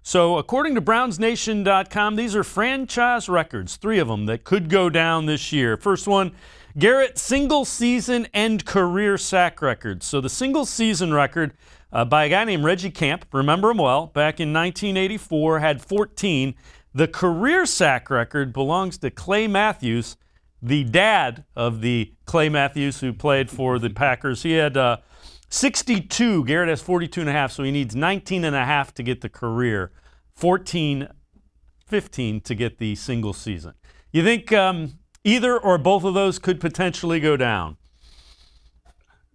So according to BrownsNation.com, these are franchise records, 3 of them that could go down this year. First one, Garrett single season and career sack records. So the single season record by a guy named Reggie Camp, remember him well, back in 1984, had 14. The career sack record belongs to Clay Matthews, the dad of the Clay Matthews who played for the Packers. He had 62. Garrett has 42 and a half, so he needs 19 and a half to get the career. 14, 15 to get the single season. You think either or both of those could potentially go down?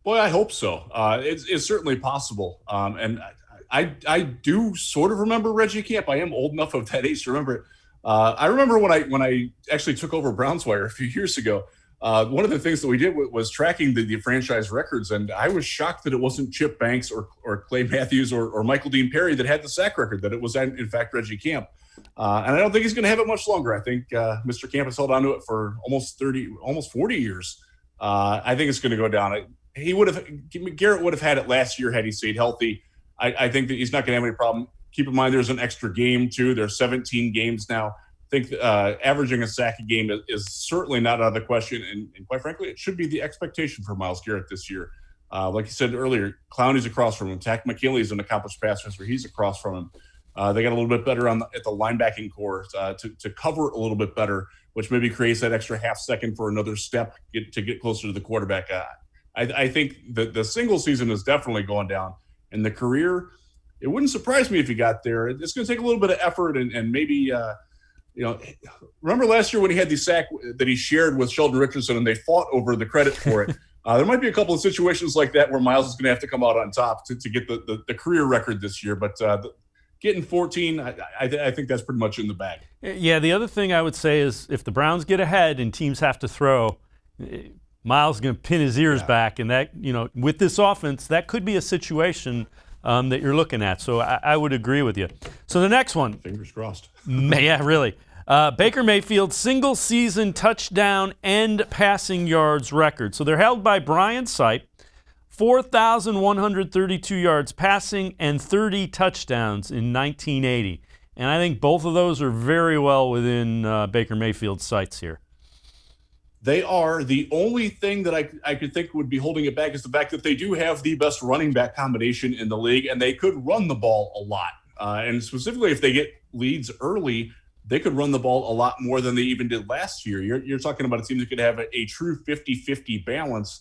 Boy, I hope so. It's certainly possible. And I do sort of remember Reggie Camp. I am old enough of that age to remember it. I remember when I actually took over Brownswire a few years ago. One of the things that we did was tracking the franchise records, and I was shocked that it wasn't Chip Banks or Clay Matthews or Michael Dean Perry that had the sack record, that it was, in fact, Reggie Camp. And I don't think he's going to have it much longer. I think Mr. Camp has held on to it for almost 40 years. I think it's going to go down. Garrett would have had it last year had he stayed healthy. I think that he's not going to have any problem. Keep in mind, there's an extra game, too. There's 17 games now. I think averaging a sack a game is certainly not out of the question. And quite frankly, it should be the expectation for Myles Garrett this year. Like you said earlier, Clowney's across from him. Tack McKinley's an accomplished pass rusher. He's across from him. They got a little bit better at the linebacking core to cover a little bit better, which maybe creates that extra half second for another step to get closer to the quarterback. I think the single season is definitely going down. And the career, it wouldn't surprise me if he got there. It's going to take a little bit of effort and maybe remember last year when he had the sack that he shared with Sheldon Richardson and they fought over the credit for it. There might be a couple of situations like that where Myles is going to have to come out on top to get the career record this year. But getting 14, I think that's pretty much in the bag. Yeah, the other thing I would say is if the Browns get ahead and teams have to throw, Myles is going to pin his ears back. And that, with this offense, that could be a situation that you're looking at. So I would agree with you. So the next one. Fingers crossed. Yeah, really. Baker Mayfield single season touchdown and passing yards record. So they're held by Brian Sipe, 4,132 yards passing and 30 touchdowns in 1980. And I think both of those are very well within Baker Mayfield's sights here. They are. The only thing that I could think would be holding it back is the fact that they do have the best running back combination in the league, and they could run the ball a lot. And specifically, if they get leads early, they could run the ball a lot more than they even did last year. You're talking about a team that could have a true 50-50 balance.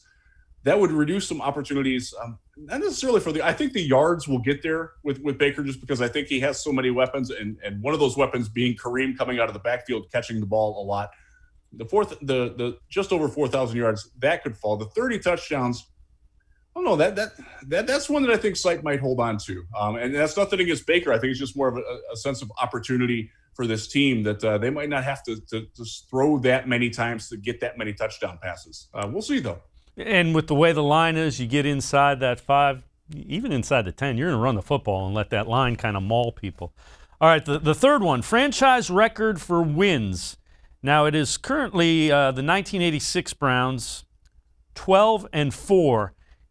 That would reduce some opportunities, not necessarily I think the yards will get there with Baker just because I think he has so many weapons, and one of those weapons being Kareem coming out of the backfield, catching the ball a lot. The just over 4,000 yards, that could fall. The 30 touchdowns, I don't know, that's one that I think Sipe might hold on to. And that's nothing against Baker. I think it's just more of a sense of opportunity for this team that they might not have to throw that many times to get that many touchdown passes. We'll see, though. And with the way the line is, you get inside that 5, even inside the 10, you're going to run the football and let that line kind of maul people. All right, the third one, franchise record for wins. Now, it is currently the 1986 Browns, 12-4.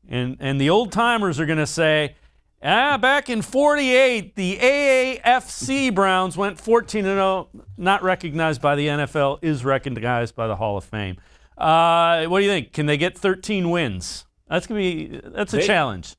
And the old-timers are going to say, back in 48, the AAFC Browns went 14-0, not recognized by the NFL, is recognized by the Hall of Fame. What do you think? Can they get 13 wins? That's a challenge.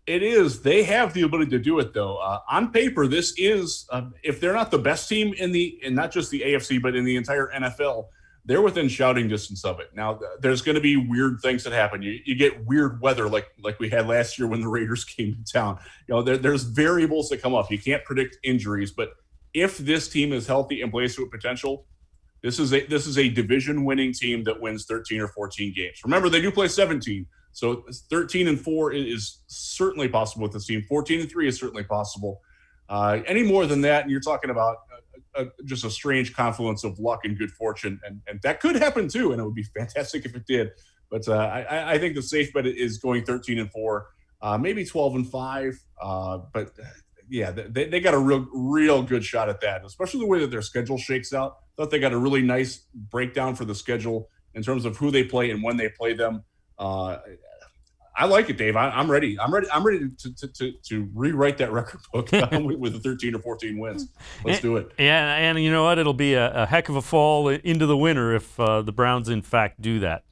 It is. They have the ability to do it, though. On paper, this is, if they're not the best team in not just the AFC, but in the entire NFL, they're within shouting distance of it. Now, there's going to be weird things that happen. You get weird weather like we had last year when the Raiders came to town. There's variables that come up. You can't predict injuries, but if this team is healthy and plays to its potential, this is a division-winning team that wins 13 or 14 games. Remember, they do play 17. So 13-4 is certainly possible with this team. 14-3 is certainly possible. Any more than that, and you're talking about just a strange confluence of luck and good fortune, and that could happen too, and it would be fantastic if it did. But I think the safe bet is going 13-4, maybe 12-5. But yeah, they got a real good shot at that, especially the way that their schedule shakes out. I thought they got a really nice breakdown for the schedule in terms of who they play and when they play them. I like it, Dave. I'm ready. I'm ready to rewrite that record book with the 13 or 14 wins. Let's do it. Yeah, and you know what? It'll be a heck of a fall into the winter if the Browns, in fact, do that.